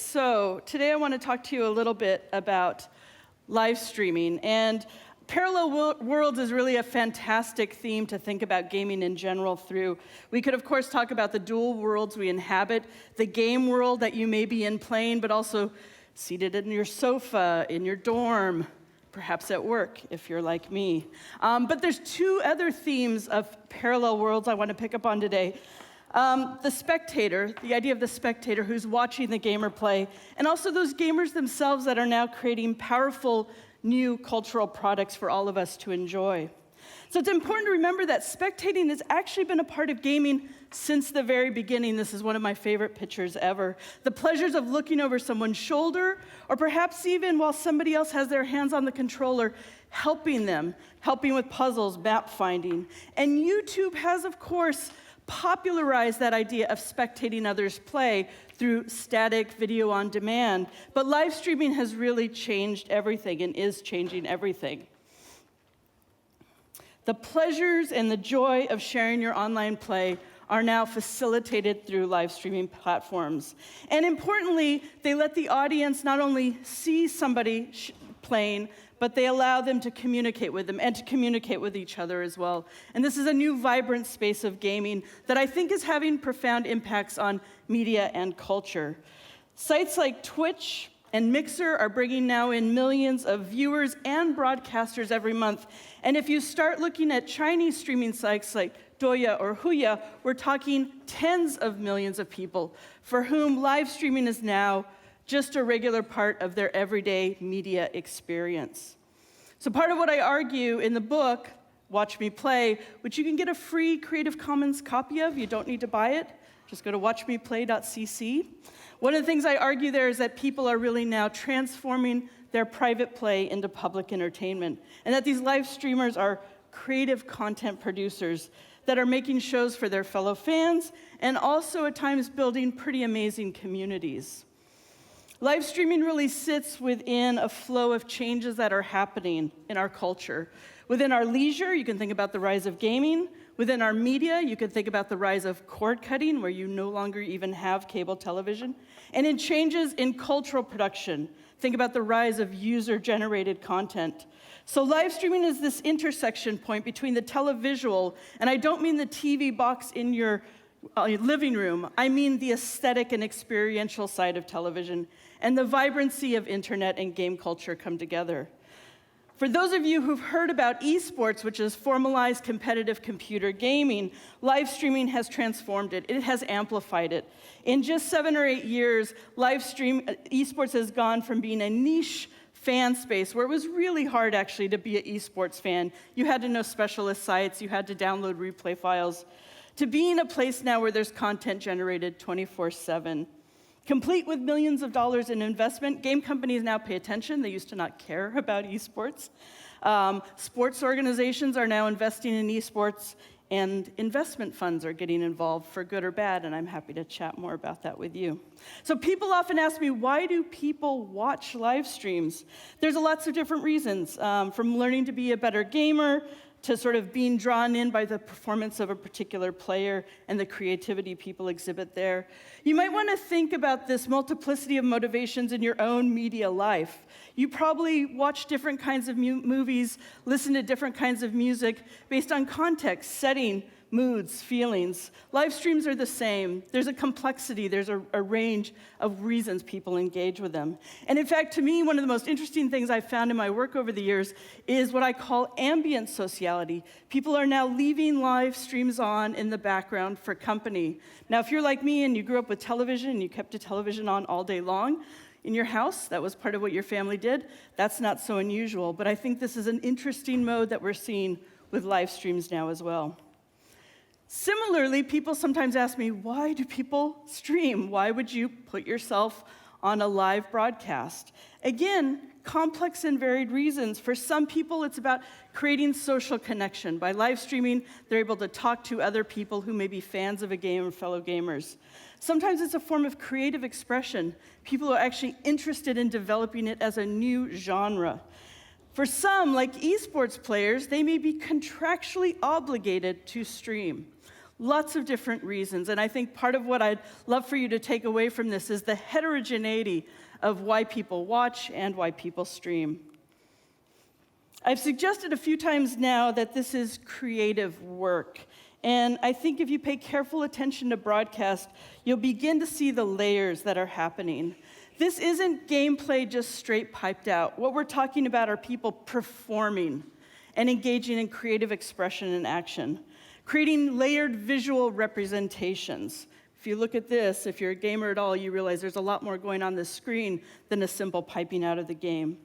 So today I want to talk to you a little bit about live streaming. And parallel worlds is really a fantastic theme to think about gaming in general through. We could, of course, talk about the dual worlds we inhabit, the game world that you may be in playing, but also seated in your sofa, in your dorm, perhaps at work, if you're like me. But there's two other themes of parallel worlds I want to pick up on today. The spectator, the idea of the spectator who's watching the gamer play, and also those gamers themselves that are now creating powerful new cultural products for all of us to enjoy. So it's important to remember that spectating has actually been a part of gaming since the very beginning. This is one of my favorite pictures ever. The pleasures of looking over someone's shoulder, or perhaps even while somebody else has their hands on the controller, helping with puzzles, map finding. And YouTube has, of course, popularized that idea of spectating others play through static video on demand. But live streaming has really changed everything and is changing everything. The pleasures and the joy of sharing your online play are now facilitated through live streaming platforms. And importantly, they let the audience not only see somebody playing, but they allow them to communicate with them and to communicate with each other as well. And this is a new vibrant space of gaming that I think is having profound impacts on media and culture. Sites like Twitch and Mixer are bringing now in millions of viewers and broadcasters every month. And if you start looking at Chinese streaming sites like Douya or Huya, we're talking tens of millions of people for whom live streaming is now just a regular part of their everyday media experience. So part of what I argue in the book, Watch Me Play, which you can get a free Creative Commons copy of, you don't need to buy it, just go to watchmeplay.cc. One of the things I argue there is that people are really now transforming their private play into public entertainment, and that these live streamers are creative content producers that are making shows for their fellow fans, and also at times building pretty amazing communities. Live streaming really sits within a flow of changes that are happening in our culture. Within our leisure, you can think about the rise of gaming. Within our media, you can think about the rise of cord cutting, where you no longer even have cable television. And in changes in cultural production, think about the rise of user-generated content. So live streaming is this intersection point between the televisual, and I don't mean the TV box in your living room, I mean the aesthetic and experiential side of television, and the vibrancy of internet and game culture come together. For those of you who've heard about esports, which is formalized competitive computer gaming, live streaming has transformed it. It has amplified it. In just 7 or 8 years, esports has gone from being a niche fan space where it was really hard actually to be an esports fan. You had to know specialist sites, you had to download replay files, to being a place now where there's content generated 24/7. Complete with millions of dollars in investment, game companies now pay attention. They used to not care about esports. Sports organizations are now investing in esports, and investment funds are getting involved for good or bad, and I'm happy to chat more about that with you. So people often ask me, why do people watch live streams? There's lots of different reasons, from learning to be a better gamer, to sort of being drawn in by the performance of a particular player and the creativity people exhibit there. You might want to think about this multiplicity of motivations in your own media life. You probably watch different kinds of movies, listen to different kinds of music based on context, setting, moods, feelings. Live streams are the same. There's a complexity, there's a range of reasons people engage with them. And in fact, to me, one of the most interesting things I've found in my work over the years is what I call ambient sociality. People are now leaving live streams on in the background for company. Now, if you're like me and you grew up with television and you kept a television on all day long in your house, that was part of what your family did, that's not so unusual. But I think this is an interesting mode that we're seeing with live streams now as well. Similarly, people sometimes ask me, why do people stream? Why would you put yourself on a live broadcast? Again, complex and varied reasons. For some people, it's about creating social connection. By live streaming, they're able to talk to other people who may be fans of a game or fellow gamers. Sometimes it's a form of creative expression. People are actually interested in developing it as a new genre. For some, like esports players, they may be contractually obligated to stream. Lots of different reasons, and I think part of what I'd love for you to take away from this is the heterogeneity of why people watch and why people stream. I've suggested a few times now that this is creative work, and I think if you pay careful attention to broadcast, you'll begin to see the layers that are happening. This isn't gameplay just straight piped out. What we're talking about are people performing and engaging in creative expression and action, creating layered visual representations. If you look at this, if you're a gamer at all, you realize there's a lot more going on the screen than a simple piping out of the game.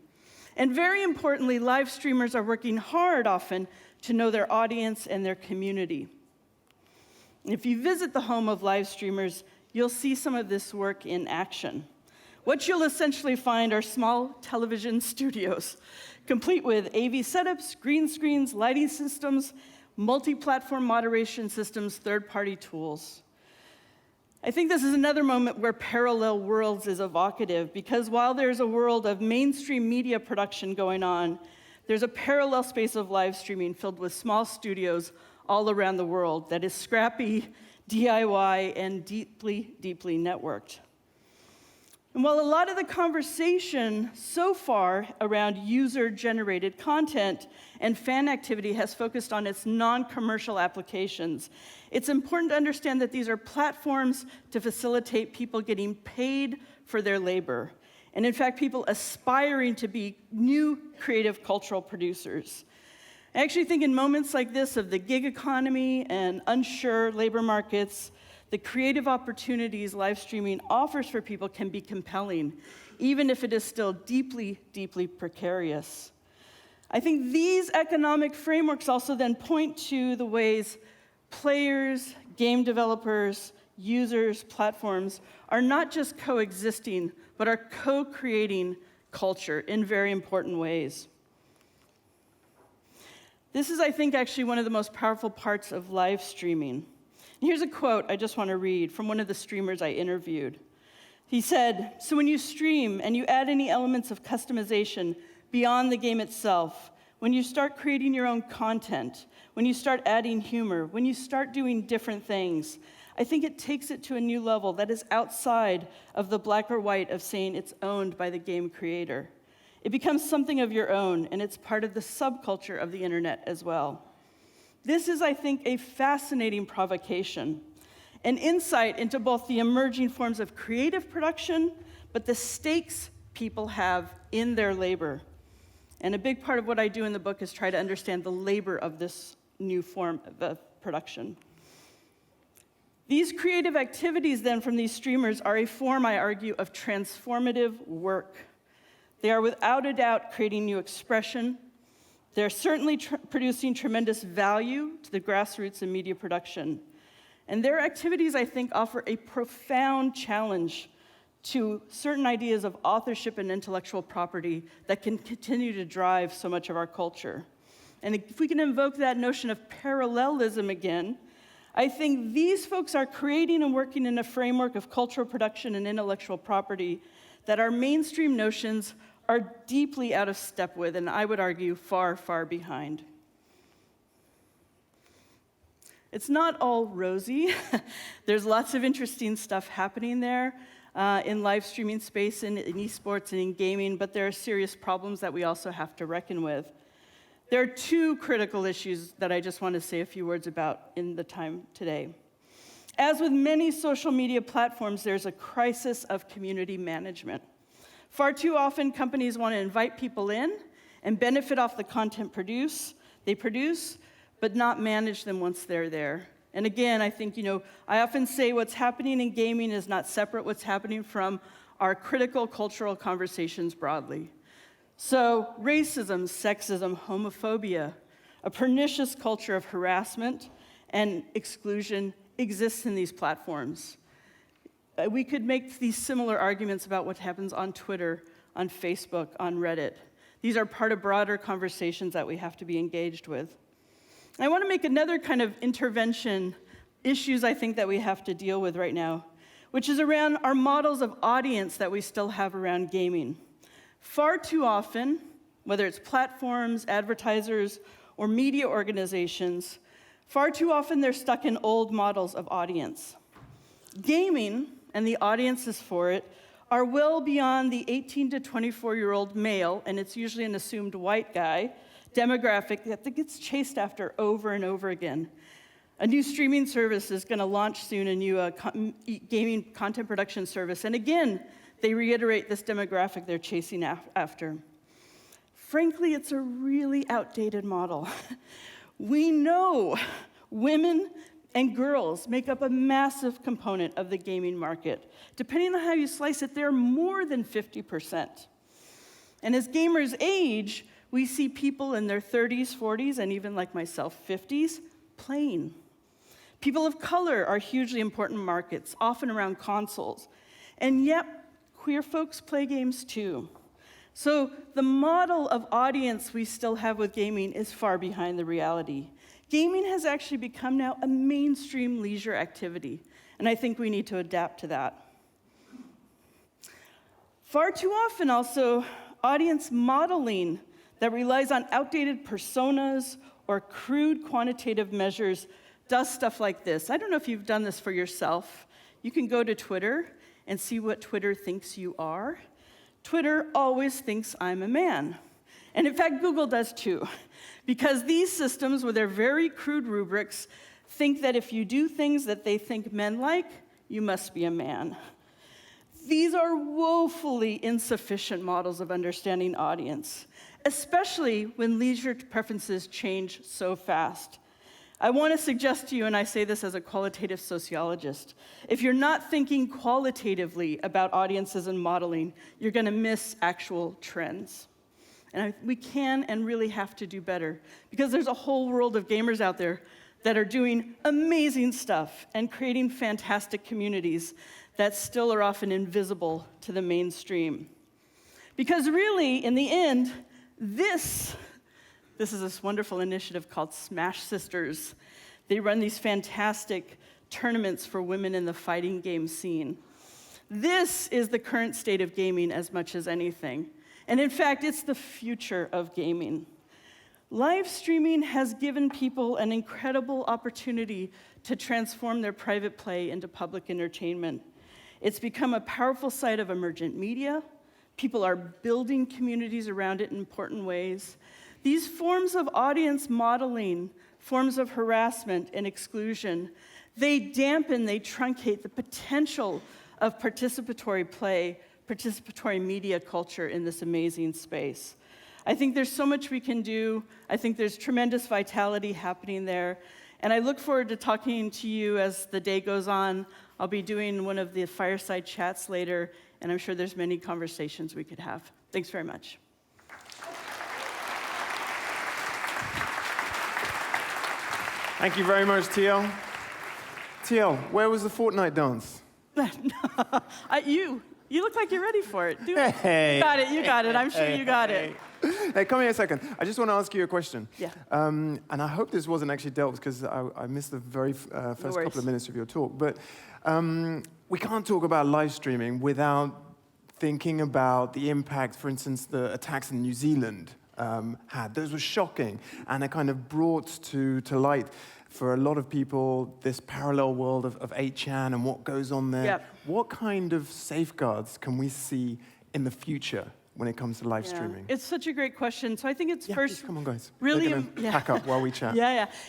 And very importantly, live streamers are working hard often to know their audience and their community. If you visit the home of live streamers, you'll see some of this work in action. What you'll essentially find are small television studios, complete with AV setups, green screens, lighting systems, multi-platform moderation systems, third-party tools. I think this is another moment where parallel worlds is evocative, because while there's a world of mainstream media production going on, there's a parallel space of live streaming filled with small studios all around the world that is scrappy, DIY, and deeply, deeply networked. And while a lot of the conversation so far around user-generated content and fan activity has focused on its non-commercial applications, it's important to understand that these are platforms to facilitate people getting paid for their labor, and in fact, people aspiring to be new creative cultural producers. I actually think in moments like this of the gig economy and unsure labor markets, the creative opportunities live streaming offers for people can be compelling, even if it is still deeply, deeply precarious. I think these economic frameworks also then point to the ways players, game developers, users, platforms are not just coexisting, but are co-creating culture in very important ways. This is, I think, actually one of the most powerful parts of live streaming. Here's a quote I just want to read from one of the streamers I interviewed. He said, "So when you stream and you add any elements of customization beyond the game itself, when you start creating your own content, when you start adding humor, when you start doing different things, I think it takes it to a new level that is outside of the black or white of saying it's owned by the game creator. It becomes something of your own, and it's part of the subculture of the internet as well." This is, I think, a fascinating provocation, an insight into both the emerging forms of creative production, but the stakes people have in their labor. And a big part of what I do in the book is try to understand the labor of this new form of production. These creative activities, then, from these streamers are a form, I argue, of transformative work. They are, without a doubt, creating new expression. They're certainly producing tremendous value to the grassroots in media production. And their activities, I think, offer a profound challenge to certain ideas of authorship and intellectual property that can continue to drive so much of our culture. And if we can invoke that notion of parallelism again, I think these folks are creating and working in a framework of cultural production and intellectual property that our mainstream notions are deeply out of step with, and I would argue far, far behind. It's not all rosy. There's lots of interesting stuff happening there in live streaming space, in esports, and in gaming, but there are serious problems that we also have to reckon with. There are two critical issues that I just want to say a few words about in the time today. As with many social media platforms, there's a crisis of community management. Far too often, companies want to invite people in and benefit off the content they produce, but not manage them once they're there. And again, I think, I often say what's happening in gaming is not separate what's happening from our critical cultural conversations broadly. So racism, sexism, homophobia, a pernicious culture of harassment and exclusion exists in these platforms. We could make these similar arguments about what happens on Twitter, on Facebook, on Reddit. These are part of broader conversations that we have to be engaged with. I want to make another kind of intervention, issues I think that we have to deal with right now, which is around our models of audience that we still have around gaming. Far too often, whether it's platforms, advertisers, or media organizations, Far too often, they're stuck in old models of audience. Gaming, and the audiences for it, are well beyond the 18 to 24-year-old male, and it's usually an assumed white guy, demographic that gets chased after over and over again. A new streaming service is going to launch soon, a new gaming content production service, and again, they reiterate this demographic they're chasing after. Frankly, it's a really outdated model. We know women and girls make up a massive component of the gaming market. Depending on how you slice it, they're more than 50%. And as gamers age, we see people in their 30s, 40s, and even like myself, 50s, playing. People of color are hugely important markets, often around consoles. And yet, queer folks play games too. So the model of audience we still have with gaming is far behind the reality. Gaming has actually become now a mainstream leisure activity, and I think we need to adapt to that. Far too often also, audience modeling that relies on outdated personas or crude quantitative measures does stuff like this. I don't know if you've done this for yourself. You can go to Twitter and see what Twitter thinks you are. Twitter always thinks I'm a man. And in fact, Google does too. Because these systems, with their very crude rubrics, think that if you do things that they think men like, you must be a man. These are woefully insufficient models of understanding audience, especially when leisure preferences change so fast. I want to suggest to you, and I say this as a qualitative sociologist, if you're not thinking qualitatively about audiences and modeling, you're going to miss actual trends. And we can and really have to do better, because there's a whole world of gamers out there that are doing amazing stuff and creating fantastic communities that still are often invisible to the mainstream. Because really, in the end, this is this wonderful initiative called Smash Sisters. They run these fantastic tournaments for women in the fighting game scene. This is the current state of gaming as much as anything. And in fact, it's the future of gaming. Live streaming has given people an incredible opportunity to transform their private play into public entertainment. It's become a powerful site of emergent media. People are building communities around it in important ways. These forms of audience modeling, forms of harassment and exclusion, they dampen, they truncate the potential of participatory play, participatory media culture in this amazing space. I think there's so much we can do. I think there's tremendous vitality happening there. And I look forward to talking to you as the day goes on. I'll be doing one of the fireside chats later, and I'm sure there's many conversations we could have. Thanks very much. Thank you very much, TL. TL, where was the Fortnite dance? You look like you're ready for it. Hey. You got it. I'm sure you got it. Hey, come here a second. I just want to ask you a question. Yeah. And I hope this wasn't actually dealt with, because I missed the very first couple of minutes of your talk. But we can't talk about live streaming without thinking about the impact, for instance, the attacks in New Zealand had. Those were shocking, and it kind of brought to light for a lot of people this parallel world of 8chan and what goes on there. Yep. What kind of safeguards can we see in the future when it comes to live streaming? It's such a great question. So I think it's first come on, guys. really We're gonna pack up while we chat.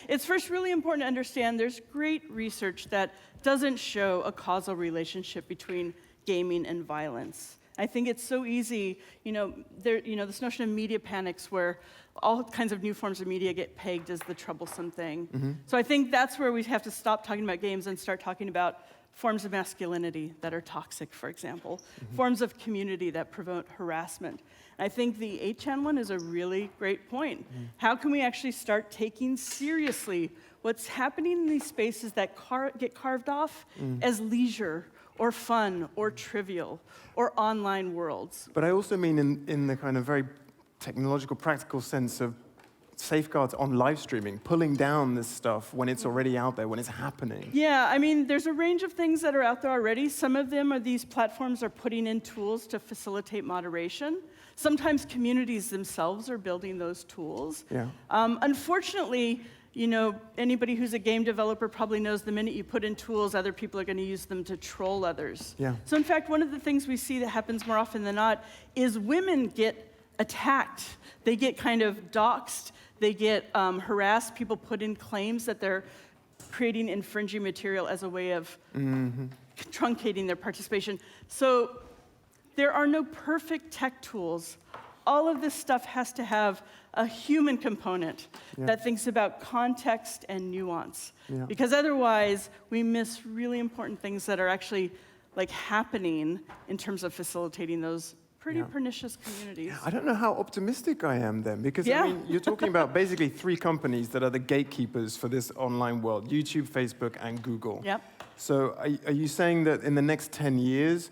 It's first really important to understand there's great research that doesn't show a causal relationship between gaming and violence. I think it's so easy, this notion of media panics where all kinds of new forms of media get pegged as the troublesome thing. Mm-hmm. So I think that's where we have to stop talking about games and start talking about forms of masculinity that are toxic, for example, forms of community that promote harassment. And I think the 8chan one is a really great point. How can we actually start taking seriously what's happening in these spaces that get carved off as leisure or fun or trivial or online worlds? But I also mean in the kind of very technological, practical sense of safeguards on live streaming, pulling down this stuff when it's already out there, when it's happening. Yeah, I mean, there's a range of things that are out there already. Some of them are these platforms are putting in tools to facilitate moderation. Sometimes communities themselves are building those tools. Yeah. Unfortunately, you know, anybody who's a game developer probably knows the minute you put in tools, other people are going to use them to troll others. Yeah. So in fact, one of the things we see that happens more often than not is women get attacked. They get kind of doxxed. They get harassed. People put in claims that they're creating infringing material as a way of truncating their participation. So there are no perfect tech tools. All of this stuff has to have a human component that thinks about context and nuance. Yeah. Because otherwise, we miss really important things that are actually like happening in terms of facilitating those pretty pernicious communities. I don't know how optimistic I am then, because Yeah. I mean, you're talking about basically 3 companies that are the gatekeepers for this online world: YouTube, Facebook, and Google. Yep. So are you saying that in the next 10 years,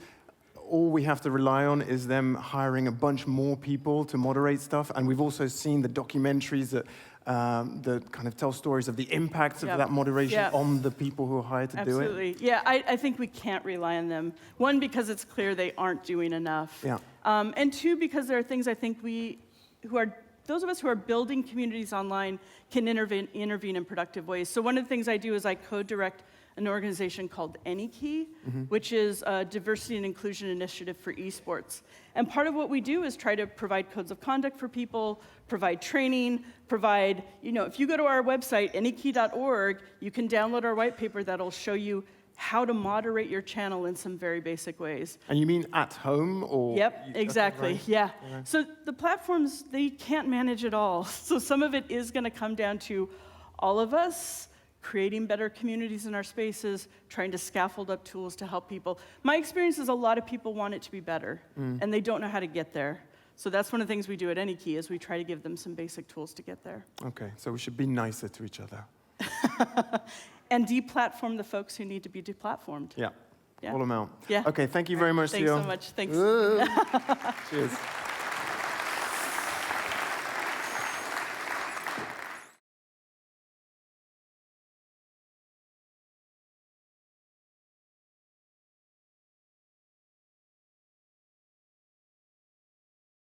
all we have to rely on is them hiring a bunch more people to moderate stuff? And we've also seen the documentaries that kind of tell stories of the impacts of that moderation on the people who are hired to do it. Absolutely. Yeah, I think we can't rely on them. One, because it's clear they aren't doing enough. Yeah. And two, because there are things I think those of us who are building communities online can intervene in productive ways. So one of the things I do is I co-direct an organization called AnyKey, which is a diversity and inclusion initiative for esports. And part of what we do is try to provide codes of conduct for people, provide training, provide, you know, if you go to our website, anykey.org, you can download our white paper that'll show you how to moderate your channel in some very basic ways. And you mean at home or? Yep, exactly, yeah. So the platforms, they can't manage it all. So some of it is going to come down to all of us creating better communities in our spaces, trying to scaffold up tools to help people. My experience is a lot of people want it to be better, and they don't know how to get there. So that's one of the things we do at AnyKey, is we try to give them some basic tools to get there. Okay, so we should be nicer to each other. And deplatform the folks who need to be deplatformed. Yeah, Yeah. call them out. Yeah. Okay, thank you very much, Thanks Theo. so much. Thanks. Cheers.